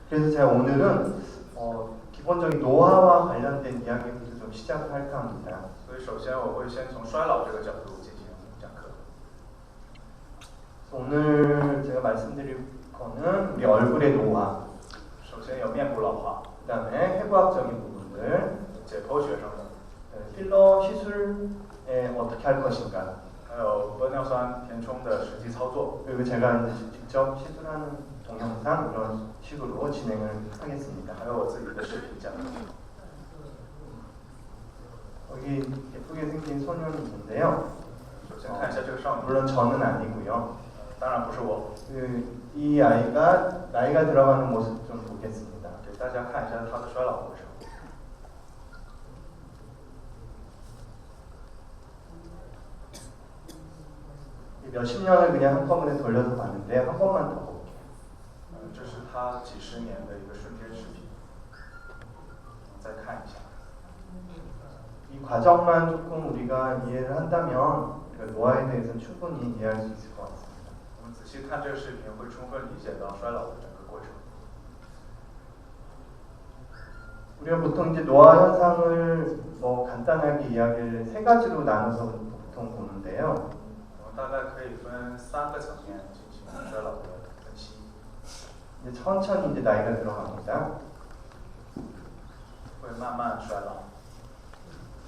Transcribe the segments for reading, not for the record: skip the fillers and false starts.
그래서 제가 오늘은 기본적인 노화와 관련된 이야기부터 좀 시작을 할까 합니다. 所以首先我会先从衰老这个角度进行讲课。 오늘 제가 말씀드릴 거는 우리 얼굴의 노화, 首先有面部老化， 그다음에 해부학적인 부분들, 解剖学上的， 필러 시술에 어떻게 할 것인가, 还有玻尿酸填充的实际操作， 그리고 제가 이제 직접 시술하는 동영상 이런 식으로 진행을 하겠습니다. 还有我自己的视频讲。 여기 예쁘게 생긴 소년이 있는데요. 首先看一下这个少女， 물론 저는 아니고요. 当然不是我， 이 아이가 나이가 들어가는 모습 좀 보겠습니다. 给大家看一下她的衰老过程。 몇십 년을 그냥 한꺼번에 돌려서 봤는데 한 번만 더 볼게요. 这是她几十年的一个瞬间视频，再看一下。 이 과정만 조금 우리가 이해를 한다면 그 노화에 대해서 충분히 이해할 수 있을 것 같습니다. 我们仔细看这个视频，会充分理解到衰老的整个过程。 우리가 보통 이제 노화 현상을 간단하게 이야기를 세 가지로 나눠서 보통 보는데요. 我们大概可以分3个层面进行衰老的分析。 이제 천천히 이제 나이가 들어갑니다. 会慢慢衰老。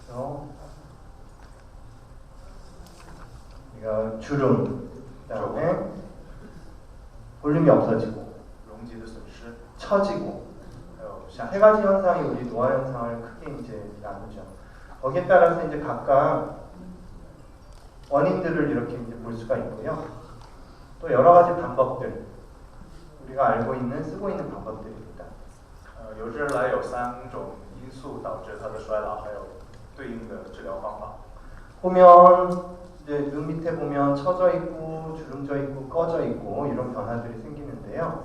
그래서 우리가 주름, 그다음에 볼륨이 없어지고, 容积的损失， 처지고, 还有下 세 가지 현상이 우리 노화 현상을 크게 이제 나누죠. 거기에 따라서 이제 각각 원인들을 이렇게 이제 볼 수가 있고요. 또 여러 가지 방법들, 우리가 알고 있는 쓰고 있는 방법들입니다. 由之而来有3种因素导致它的衰老，还有对应的治疗方法。 보면 이제 눈 밑에 보면 처져 있고 주름져 있고 꺼져 있고 이런 변화들이 생기는데요.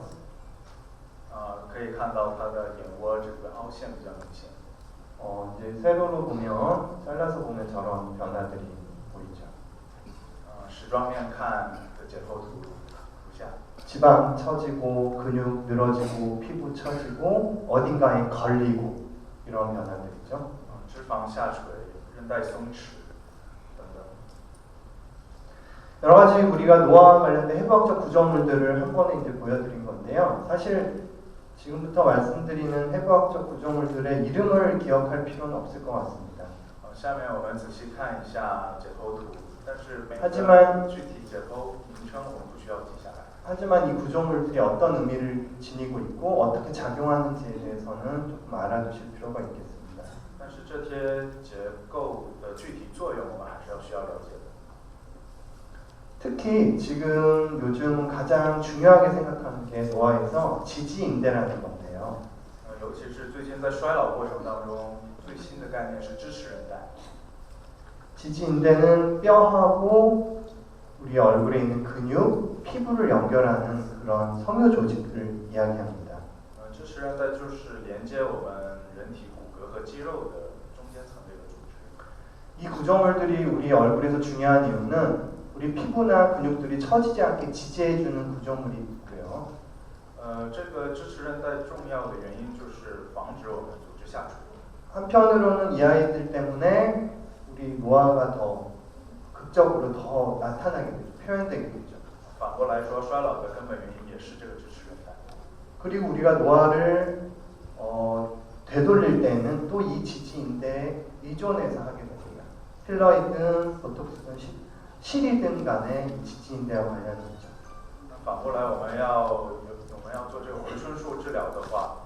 可以看到它的眼窝这个凹陷比较明显。 이제 세로로 보면 잘라서 보면 저런 변화들이 보이죠. 矢状面看的解剖图如下。 지방 처지고 근육 늘어지고 피부 처지고 어딘가에 걸리고 이런 변화들이죠. 脂肪下垂、韧带松弛等等。 여러 가지 우리가 노화와 관련된 해부학적 구조물들을 한 번에 이제 보여드린 건데요. 사실 지금부터 말씀드리는 해부학적 구조물들의 이름을 기억할 필요는 없을 것 같습니다. 下面我们仔细看一下解剖图，但是每个具体解剖名称我们不需要记下来。 하지만 이 구조물들이 어떤 의미를 지니고 있고 어떻게 작용하는지에 대해서는 조금 알아두실 필요가 있겠습니다. 但是这些结构的具体作用我们还是需要了解的。 특히 지금 요즘 가장 중요하게 생각하는 게 노화에서 지지인대라는 건데요. 尤其是最近在衰老过程当中，最新的概念是支持韧带。 지지인대는 뼈하고 우리 얼굴에 있는 근육, 피부를 연결하는 그런 섬유 조직을 이야기합니다. 支持韧带就是连接我们人体骨骼和肌肉的中间层这个组织。 이 구조물들이 우리 얼굴에서 중요한 이유는 우리 피부나 근육들이 처지지 않게 지지해주는 구조물이 있고요. 这个支持韧带重要的原因就是防止我们组织下垂。 한편으로는 이 아이들 때문에 우리 노화가 더 극적으로 더 나타나게 되죠. 표현되게 되죠. 反过来说，衰老的根本原因也是这个支持韧带。 그리고 우리가 노화를 되돌릴 때는 또 이 지지인대에 의존해서 하게 됩니다. 필러이든 보톡스든 실이든 간에 이 지지인대와 관련이 있죠. 反过来，我们要做这个回春术治疗的话，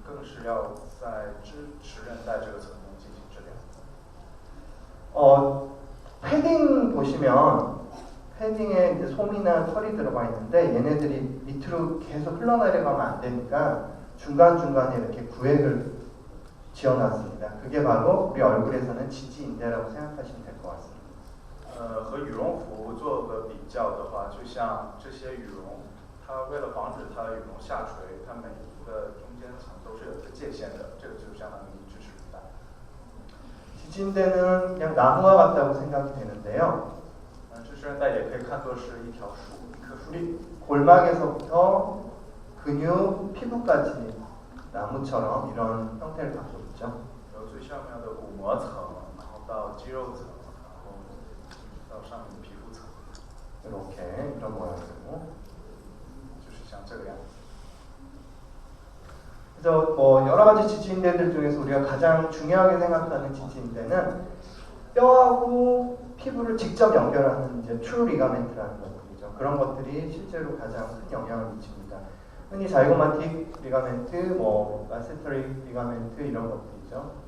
更是要在支持韧带这个层面进行治疗。 패딩 보시면 패딩에 이제 솜이나 털이 들어가 있는데 얘네들이 밑으로 계속 흘러내려가면 안 되니까 중간중간에 이렇게 구획을 지어놨습니다. 그게 바로 우리 얼굴에서는 지지인대라고 생각하시면 될 것 같습니다. 和羽绒服做个比较的话，就像这些羽绒，它为了防止它羽绒下垂，它每一个中间层都是有一个界限的，这个就相当于支持韧带。 지지인대는 그냥 나무와 같다고 생각이 되는데요. 支持韧带也可以看作是一条树，一棵树。 우리 골막에서부터 근육, 피부까지 나무처럼 이런 형태를 갖고 있죠. 由最上面的骨膜层，然后到肌肉层，然后到上面的皮肤层， 이렇게 이런 모양이고. 就是像这个样子。 그래서 뭐 여러 가지 지지인대들 중에서 우리가 가장 중요하게 생각하는 지지인대는 뼈하고 피부를 직접 연결하는 이제 트루 리가멘트라는 것들이죠. 그런 것들이 실제로 가장 큰 영향을 미칩니다. 흔히 자이고마틱 리가멘트, 뭐 마세터리 리가멘트 이런 것들이죠.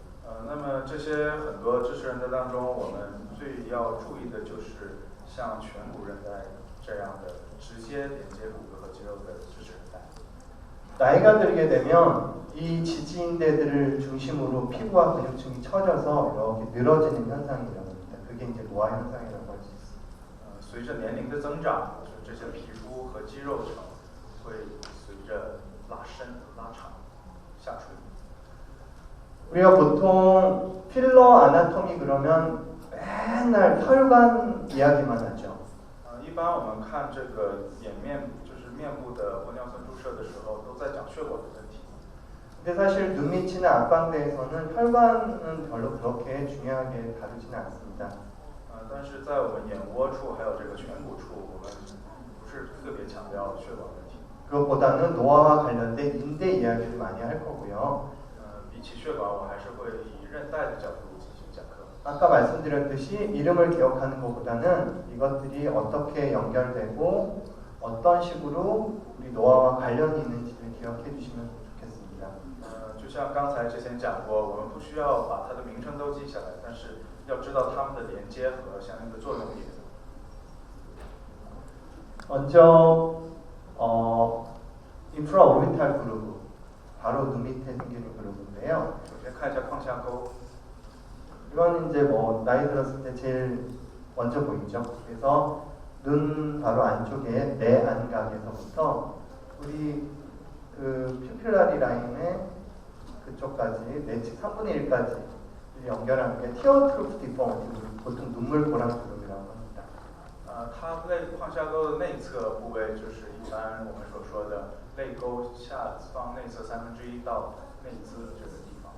那么这些很多支持韧带当中，我们最要注意的就是像颧骨韧带这样的直接连接骨骼和肌肉的支持韧带。 나이가 들게 되면 이 지지인대들을 중심으로 피부와 근육층이 처져서 이렇게 늘어지는 현상이 일어납니다. 그게 이제 노화 현상이라고 할 수 있습니다. 随着年龄的增长，这些皮肤和肌肉层会随着拉伸、拉长、下垂。 우리가 보통 필러 아나토미 그러면 맨날 혈관 이야기만 하죠. 一般我们看这个就是面部的玻尿酸注射的时候，都在讲血管的问题。 근데 사실 눈밑이나 앞광대에서는 혈관은 별로 그렇게 중요하게 다루지는 않습니다. 但是在我们眼窝处还有这个颧骨处，我们不是特别强调血管问题。 그것보다는 노화와 관련된 인대 이야기를 많이 할 거고요. 比起血管，我还是会以韧带的角度进行讲课。 아까 말씀드렸듯이 이름을 기억하는 것보다는 이것들이 어떻게 연결되고 어떤 식으로 우리 노화와 관련이 있는지를 기억해 주시면 좋겠습니다. 就像刚才之前讲过，我们不需要把它的名称都记下来，但是要知道它们的连接和相应的作用点。 먼저 인프라오르비탈 그루브, 바로 눈 밑에 생기는 그루브인데요. 首先看一下眶下沟， 이건 이제 뭐 나이 들었을 때 제일 먼저 보이죠. 그래서 눈 바로 안쪽에 내 안각에서부터 우리 그 퓨필라리 라인의 그쪽까지 내측 3분의 1까지 연결하는 게 티어트루프 디포머티, 보통 눈물 보랑 주름이라고 합니다. 它眶下沟的内侧部位就是一般我们所说的泪沟下方内侧1/3到内眦这个地方。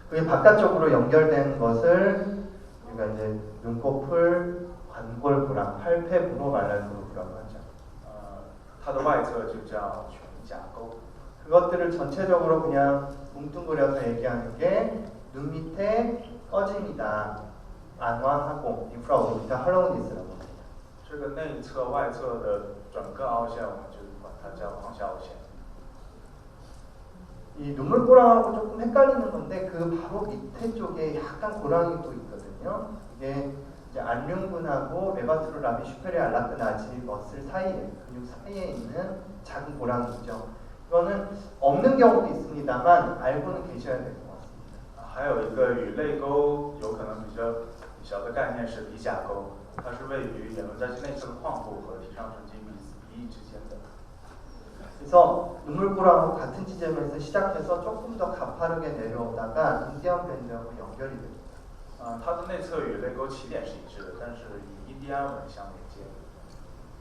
그게 바깥쪽으로 연결된 것을 우리가 이제 눈꺼풀, 관골 보랑, 팔패부로 말랄 그루브라고 하죠. 它的外侧就叫颧甲沟。 그것들을 전체적으로 그냥 뭉뚱그려서 얘기하는 게 눈 밑에 꺼짐이다. 안화하고 인프라오르비탈 할로우니스라고 합니다. 这个内侧、外侧的整个凹陷，我们就管它叫眶下凹陷。 이 눈물보랑하고 조금 헷갈리는 건데 그 바로 밑에 쪽에 약간 고랑이도 있거든요. 이게 이제 안륜근하고 레바트로 라비 슈페리 알라크나지 머슬 사이에 근육 사이에 있는 작은 고랑이죠. 이거는 없는 경우도 있습니다만 알고는 계셔야 될 것 같습니다. 还有一个与泪沟有可能比较小的概念是鼻甲沟，它是位于眼轮匝肌内侧的眶部和提上神经鼻翼之间的。 그래서 눈물보랑하고 같은 지점에서 시작해서 조금 더 가파르게 내려오다가 인디언 밴드하고 연결이 됩니다. 它的内侧与泪沟起点是一致的，但是与印第安纹相连接。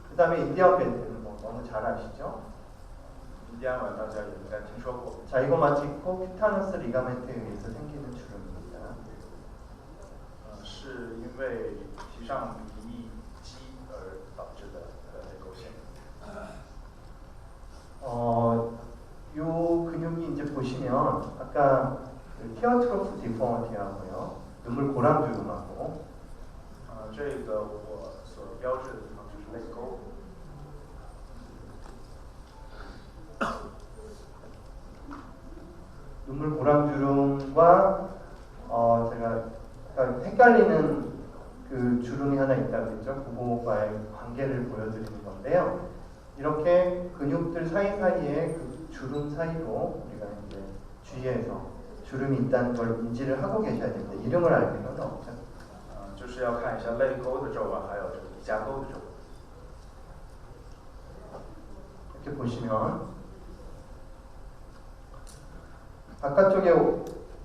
그 다음에 인디언 밴드는 뭐 너무 잘 아시죠? 印第安纹大家也应该听说过。 자이고마티코 큐타너스 리가멘트에 의해서 생기는 주름입니다. 是因为提上鼻翼肌而导致的泪沟线。 요 근육이 이제 보시면 아까 그 티어트로프 디포머티하고요, 눈물 고랑 주름하고 这个我所标志的地方就是泪沟。 눈물 고랑 주름과 제가 약간 헷갈리는 그 주름이 하나 있다고 그랬죠. 그거와의 관계를 보여드리는 건데요. 이렇게 근육들 사이사이에 그 주름 사이로 우리가 이제 주위에서 주름이 있다는 걸 인지를 하고 계셔야 됩니다. 이름을 알 필요는 없죠. 就是要看一下泪沟的皱纹，还有这个鼻甲沟的皱纹。 이렇게 보시면 바깥쪽에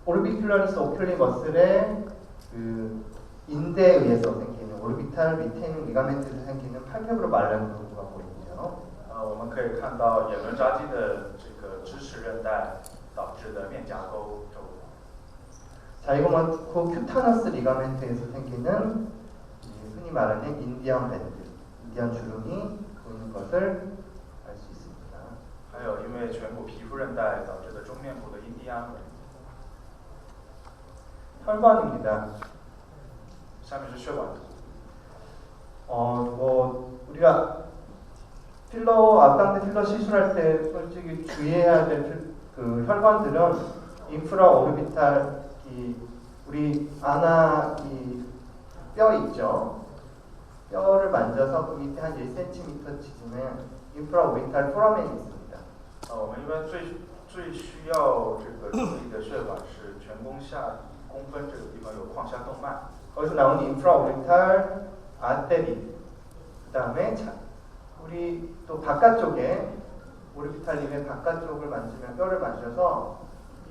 오르비큘러리스 오큘리 머슬의 그 인대에 의해서 생기는 오르비탈 밑에 있는 리가멘트에서 생기는 팔페브로 말란 그루브가 보이고요. 我们可以看到眼轮匝肌的这个支持韧带导致的面颊沟皱纹。 자이고마티코 큐타너스 리가멘트에서 생기는 흔히 말하는 인디언 밴드, 인디언 주름이 보이는 것을 알 수 있습니다. 还有因为颧骨皮肤韧带导致的中面部的印第安纹。 혈관입니다. 下面是血管图。 우리가 앞당대 필러 시술할 때 솔직히 주의해야 될 그 혈관들은 인프라 오르비탈 우리 아나 이 뼈 있죠. 뼈를 만져서 그 밑에 한 1cm 지점에 인프라 오르비탈 포라멘이 있습니다. 我们一般最需要这个注意的血管是颧弓下1公分这个地方有眶下动脉。 거기서 나오는 인프라 오르비탈 아테리. 그다음에 우리 또 바깥쪽에 오르비탈 바깥쪽을 만지면 뼈를 만져서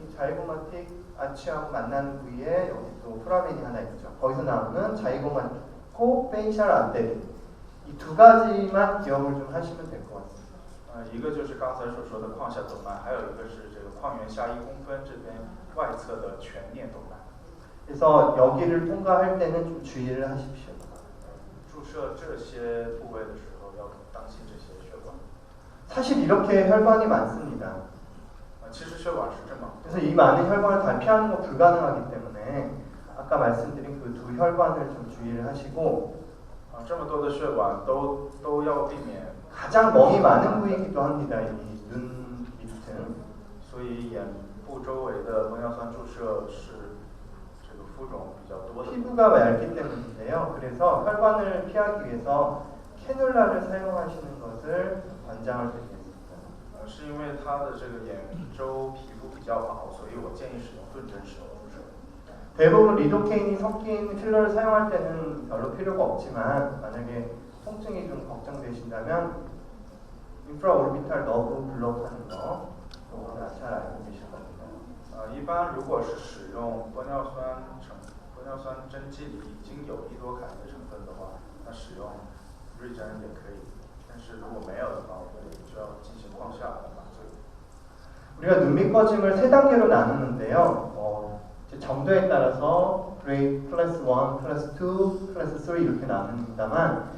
이 자이고마틱 아치하고 만나는 부위에 여기 또 포라멘이 하나 있죠. 거기서 나오는 자이고마티코 페이셜 아테리. 이 두 가지만 기억을 좀 하시면 될 것 같습니다. 一个就是刚才所说的眶下动脉，还有一个是这个眶缘下1公分这边外侧的全颞动脉。 그래서 여기를 통과할 때는 좀 주의를 하십시오. 注射这些部位的时候要当心这些血管。 사실 이렇게 혈관이 많습니다. 其实血管是这么。 그래서 이 많은 혈관을 다 피하는 거 불가능하기 때문에 아까 말씀드린 그 두 혈관을 좀 주의를 하시고 这么多的血管都要避免。 가장 멍이 많은 부위이기도 합니다. 이 눈 밑은. 所以眼部周围的玻尿酸注射是这个肤肿比较多的。 피부가 얇기 때문인데요. 그래서 혈관을 피하기 위해서 캐놀라를 사용하시는 것을 권장을 드리겠습니다. 是因为它的这个眼周皮肤比较薄，所以我建议使用钝针石注射。 대부분 리도케인이 섞인 필러를 사용할 때는 별로 필요가 없지만 만약에 통증이 좀 걱정되신다면 인프라 오르비탈 너브 블록하는 거 요거는 잘 알고 계실 겁니다. 一般如果是使用玻尿酸针剂里已经有利多卡因的成分的话，那使用锐针也可以。但是如果没有的话，我们就要进行眶下的麻醉。 우리가 눈밑 꺼짐을 3단계로 나누는데요. 정도에 따라서 grade 클래스 1, 클래스 2, 클래스 3 이렇게 나눕니다만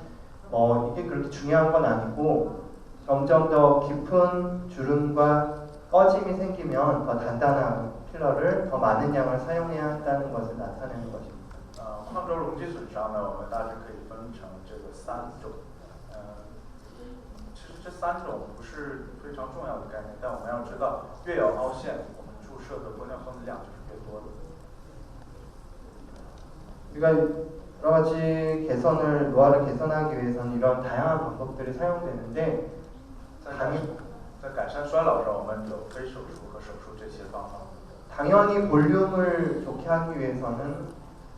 이게 그렇게 중요한 건 아니고 점점 더 깊은 주름과 꺼짐이 생기면 더 단단한 필러를 더 많은 양을 사용해야 한다는 것을 나타내는 것입니다. 眶周容积损伤呢，我们大致可以分成这个3种。其实这3种不是非常重要的概念，但我们要知道，越有凹陷，我们注射的玻尿酸的量就是越多的。 우리가 여러 가지 노화를 개선하기 위해서는 이런 다양한 방법들이 사용되는데 在改善衰老上，我们有非手术和手术这些方法。 당연히 볼륨을 좋게 하기 위해서는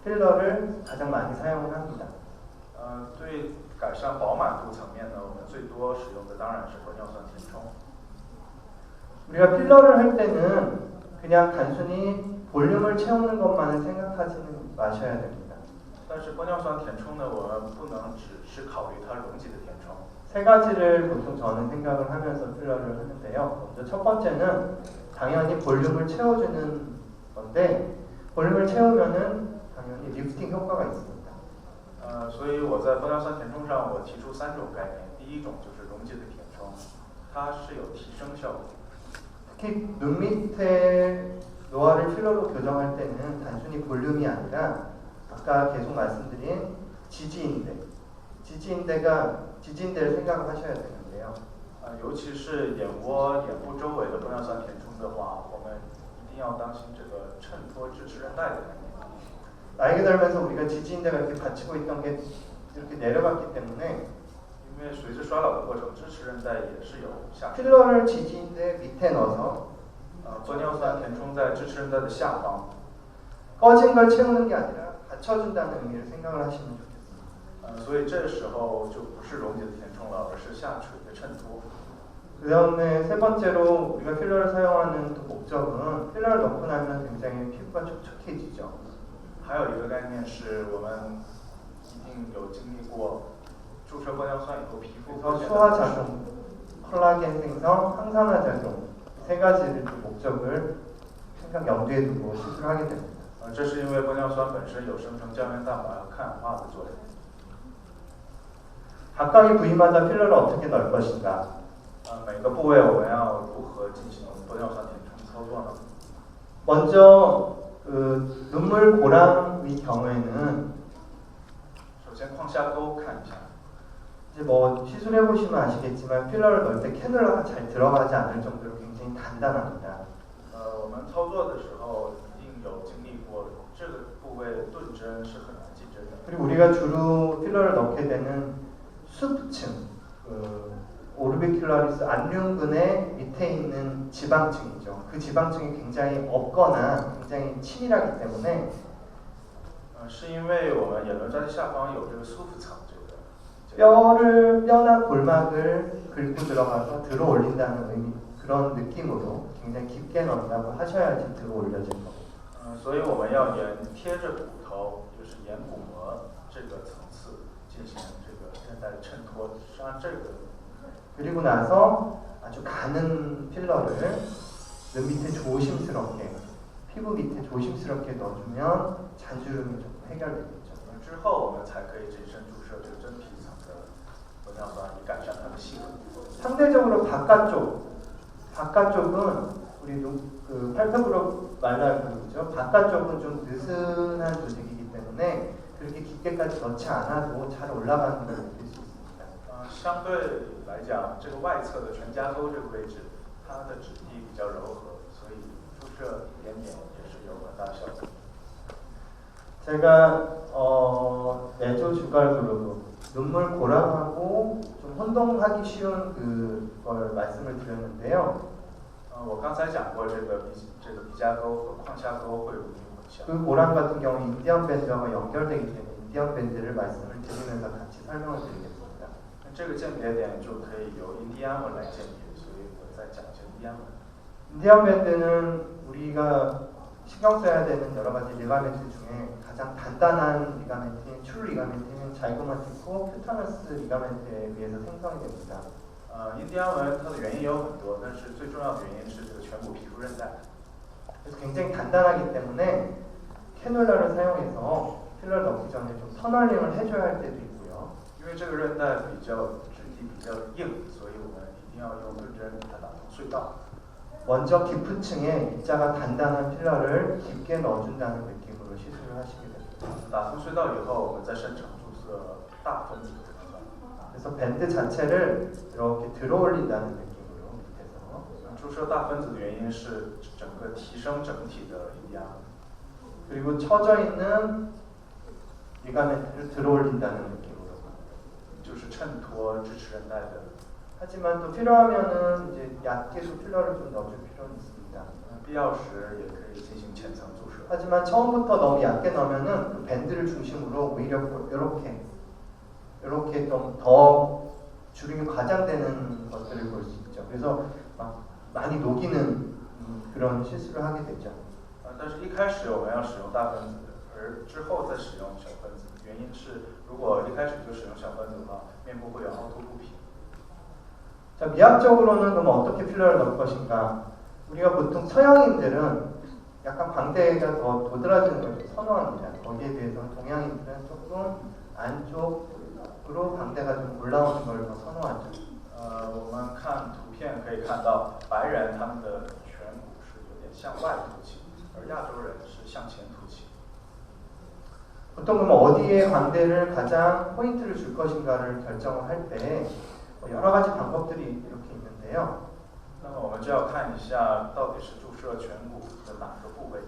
필러를 가장 많이 사용을 합니다. 对改善饱满度层面呢，我们最多使用的当然是玻尿酸填充。 우리가 필러를 할 때는 그냥 단순히 볼륨을 채우는 것만을 생각하지는 마셔야 됩니다. 但是玻尿酸填充呢，我们不能只是考虑它容积的填充。 세 가지를 보통 저는 생각을 하면서 필러를 하는데요. 먼저 첫 번째는 당연히 볼륨을 채워주는 건데 볼륨을 채우면은 당연히 리프팅 효과가 있습니다. 所以我在玻尿酸填充上，我提出3种概念。第一种就是容积的填充，它是有提升效果。 특히 눈 밑에 노화를 필러로 교정할 때는 단순히 볼륨이 아니라 아까 계속 말씀드린 지지인대를 생각을 하셔야 되는데요. 尤其是眼窝、眼部周围的玻尿酸填充的话，我们一定要当心这个衬托支持韧带的概念。 나이가 들면서 우리가 지지인대가 이렇게 받치고 있던 게 이렇게 내려갔기 때문에 因为随着衰老的过程，支持韧带也是有下垂。 필러를 지지인대 밑에 넣어서 玻尿酸填充在支持韧带的下方， 꺼진 걸 채우는 게 아니라 받쳐준다는 의미를 생각을 하시면 좋겠습니다. 所以这时候就不是溶解的填充了，而是下垂的衬托。 그 다음에 세 번째로 우리가 필러를 사용하는 또 목적은 필러를 넣고 나면 굉장히 피부가 촉촉해지죠. 还有一个概念是我们一定有经历过注射玻尿酸以后皮肤 소화작용 콜라겐 생성, 항산화 작용 세 가지를 좀 목적을 생각 염두에 두고 시술하게 됩니다. 这是因为玻尿酸本身有生成胶原蛋白和抗氧化的作用。 각각의 부위마다 필러를 어떻게 넣을 것인가? 每个部位我们要如何进行玻尿酸填充操作呢？ 먼저 눈물 고랑의 경우에는 首先眶下沟看一下， 이제 뭐 시술해 보시면 아시겠지만 필러를 넣을 때 캐놀라가 잘 들어가지 않을 정도로 굉장히 단단합니다. 我们操作的时候一定有经历过，这个部位钝针是很难进针的。 그리고 우리가 주로 필러를 넣게 되는 수부층, 오르비큘라리스 안륜근의 밑에 있는 지방층이죠. 그 지방층이 굉장히 없거나 굉장히 치밀하기 때문에 是因为我们眼轮匝下方有这个束缚层，뼈나 골막을 긁고 들어가서 들어 올린다는 의미, 그런 느낌으로 굉장히 깊게 넣는다고 하셔야지 들어 올려질 거고. 所以我们要贴着骨头，就是沿骨膜这个层次进行这个韧带的衬托，实际上这个。 그리고 나서 아주 가는 필러를 눈 밑에 조심스럽게, 피부 밑에 조심스럽게 넣어주면 잔주름이 좀 해결되겠죠. 之后我们才可以谨慎注射这个真皮层的玻尿酸，以改善它的细纹。 상대적으로 바깥쪽은 우리 그 팔굽으로 말라고 그러죠. 바깥쪽은 좀 느슨한 조직이기 때문에 그렇게 깊게까지 넣지 않아도 잘 올라가는 걸 느낄 수 있습니다. 相对来讲，这个外侧的全家沟这个位置，它的质地比较柔和，所以注射一点点也是有很大效果。 제가 내조 주갈 그루브 눈물 고랑하고 좀 혼동하기 쉬운 그걸 말씀을 드렸는데요. 我刚才讲过这个鼻甲沟和眶下沟会有一定混淆。 그 고랑 같은 경우 인디언 밴드와 연결되기 때문에 인디언 밴드를 말씀을 드리면서 같이 설명을 드리겠습니다. 这个鉴别点就可以由印第安纹来鉴别，所以我再讲一下印第安纹。 인디언 밴드는 우리가 신경 써야 되는 여러 가지 리가멘트 중에 가장 단단한 리가멘트인 출 리가멘트는 자이고마티코 큐타너스 리가멘트에 의해서 생성이 됩니다. 印第安纹它的原因有很多，但是最重要的原因是这个颧骨皮肤韧带。 그래서 굉장히 단단하기 때문에 캐놀라를 사용해서 필러를 넣기 전에 좀 터널링을 해줘야 할 때도 있고요. 因为这个韧带质地比较硬，所以我们一定要用钝针把它打通隧道。 먼저 깊은 층에 입자가 단단한 필러를 깊게 넣어준다는 느낌으로 시술을 하시게 됩니다. 打通隧道以后，我们再深层注射大分子的玻尿酸。 그래서 밴드 자체를 이렇게 들어 올린다는 느낌으로 밑에서 注射大分子的原因是整个提升整体的印第安纹。 그리고 처져 있는 리가멘트를 들어 올린다는 느낌으로 就是衬托支持韧带的。 하지만 또 필요하면은 이제 얕게도 필러를 좀 넣어줄 필요는 있습니다. 必要时也可以进行浅层注射。 하지만 처음부터 너무 얕게 넣으면은 그 밴드를 중심으로 오히려 이렇게 좀 더 주름이 과장되는 것들을 볼 수 있죠. 그래서 막 많이 녹이는 그런 실수를 하게 되죠. 但是一开始我们要使用大分子，而之后再使用小分子。原因是如果一开始就使用小分子的话，面部会有凹凸不平。 자, 미학적으로는 그럼 어떻게 필러를 넣을 것인가? 우리가 보통 서양인들은 약간 광대가 더 도드라지는 걸 선호합니다. 거기에 비해서 동양인들은 조금 안쪽으로 광대가 좀 올라오는 걸 더 선호하죠. 我们看图片可以看到，白人他们的颧骨是有点向外凸起，而亚洲人是向前凸起。 보통 그럼 어디에 광대를 가장 포인트를 줄 것인가를 결정을 할 때 여러 가지 방법들이 이렇게 있는데요. 那么我们就要看一下到底是注射颧骨的哪个部位。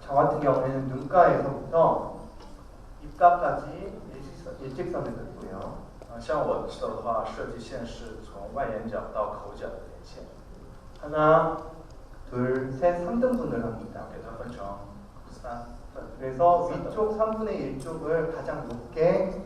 저 같은 경우에는 눈가에서부터 입가까지 일직선을 긋고요. 像我的话，设计线是从外眼角到口角的连线。 하나, 둘, 셋, 3등분을 합니다. 给它分成3份。 그래서 위쪽 3분의 1쪽을 가장 높게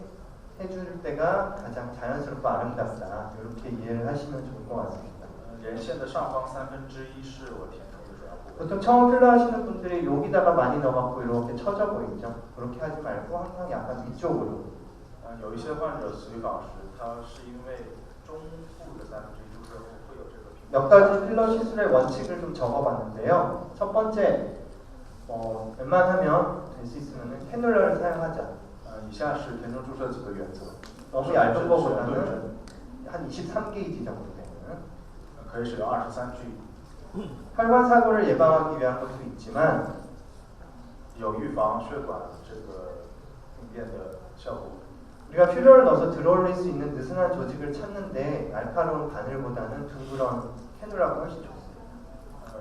해줄 때가 가장 자연스럽고 아름답다. 이렇게 이해를 하시면 좋을 것 같습니다. 连线的上方1/3是我填充的主要部位。 보통 처음 필러 하시는 분들이 여기다가 많이 넣어갖고 이렇게 처져 보이죠. 그렇게 하지 말고 항상 약간 위쪽으로. 有一些患者随访时，他是因为中部的1/3 몇 가지 필러 시술의 원칙을 좀 적어봤는데요. 첫 번째, 웬만하면 될 수 있으면 캐놀라를 사용하자. 以下是田中注射几个原则。 너무 얇은 거보다는 한 23게이지 정도 되는. 可以使用23G， 혈관 사고를 예방하기 위한 것도 있지만 有预防血管这个病变的效果。 우리가 필러를 넣어서 들어올릴 수 있는 느슨한 조직을 찾는데 날카로운 바늘보다는 둥그런 캐놀라가 훨씬 좋습니다.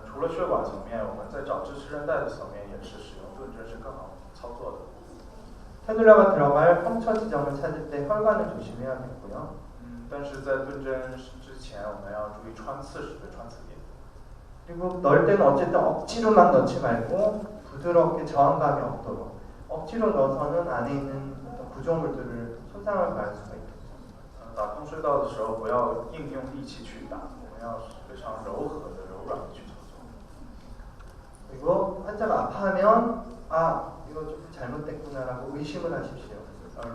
除了血管层面，我们在找支持韧带的层面也是使用盾针是更好操作的。 캐놀라가 들어갈 펑처 지점을 찾을 때 혈관을 조심해야겠고요. 但是在盾针之前，我们要注意穿刺时的穿刺点。 그리고 넣을 때는 어쨌든 억지로만 넣지 말고 부드럽게 저항감이 없도록 억지로 넣어서는 안에 있는 어떤 구조물들을 손상을 가할 수가 있겠죠. 打通隧道的时候，不要硬用力气去打，我们要非常柔和的、柔软的去操作。 그리고 환자가 아파하면 이거 좀 잘못됐구나라고 의심을 하십시오.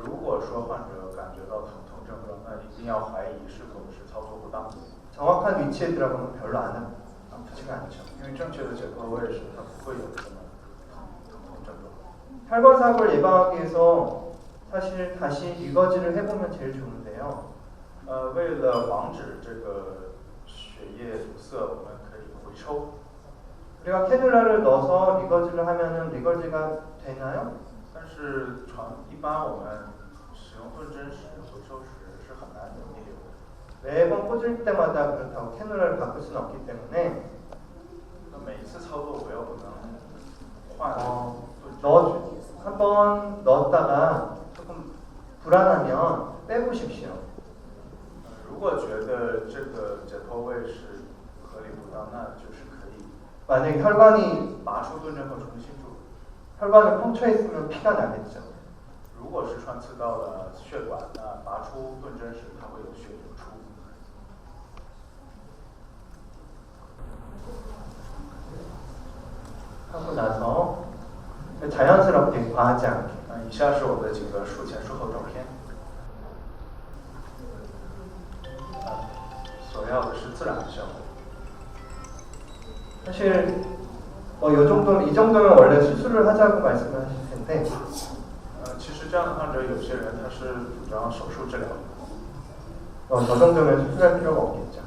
如果说患者感觉到疼痛症状，那一定要怀疑是否是操作不当。 정확한 위치에 들어가면 별로 안 아프지가 않죠. 因为正确的解剖位置，它不会有这么疼痛症状。 혈관 사고를 예방하기 위해서 사실 다시 리거지를 해보면 제일 좋은데요. 为了防止这个血液阻塞，我们可以回抽。 우리가 캐놀라를 넣어서 리거지를 하면은 리거지가 되나요? 但是一般我们使用盾针时回抽时是很难有逆流的。 매번 꽂을 때마다 그렇다고 캐놀라를 바꿀 수는 없기 때문에 那每一次操作我又不能换盾针。 한번 넣었다가 조금 불안하면 빼보십시오. 如果觉得这个解剖位是合理不当，那就是可以 만약에 혈관이 拔出盾针后重新注入。 혈관을 펑처 있으면 피가 나겠죠. 如果是穿刺到了血管，那拔出盾针时它会有血流出。 하고 나서 자연스럽게 과하지 않게 以下是我的几个术前术后照片。所要的是自然的效果。 사실 이 정도면 원래 수술을 하자고 말씀을 하실 텐데 其实这样的患者，有些人他是主张手术治疗的。 저 정도면 수술할 필요가 없겠죠.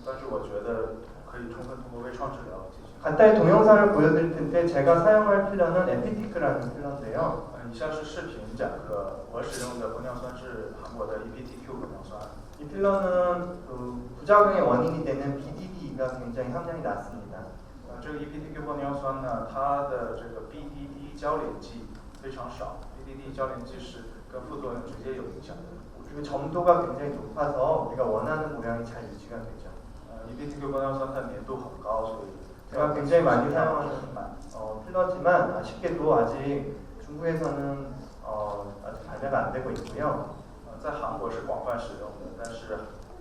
但是我觉得可以充分通过微创治疗进行。 간단히 동영상을 보여드릴 텐데 제가 사용할 필러는 에피티크라는 필러인데요. 以下是视频讲课，我使用的玻尿酸是韩国的 EPTQ 玻尿酸。 이 필러는 부작용의 원인이 되는 BDD가 굉장히 함량이 낮습니다. 这个 EPTQ 玻尿酸呢，它的这个 BDD 交联剂非常少。BDD 交联剂是跟副作用直接有影响的。 그리고 점도가 굉장히 높아서 우리가 원하는 모양이 잘 유지가 되죠. EPTQ 玻尿酸它的粘度很高，所以 제가 굉장히 많이 사용하는 필러지만 아쉽게도 아직 중국에서는 아직 발매가 안 되고 있고요. 在韩国是广泛使用的，但是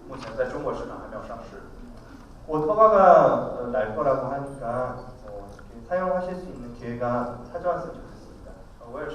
目前在中国市场还没有上市。 곧 허가가 날 거라고 하니까 사용하실 수 있는 기회가 찾아왔으면 좋겠습니다. 我也是。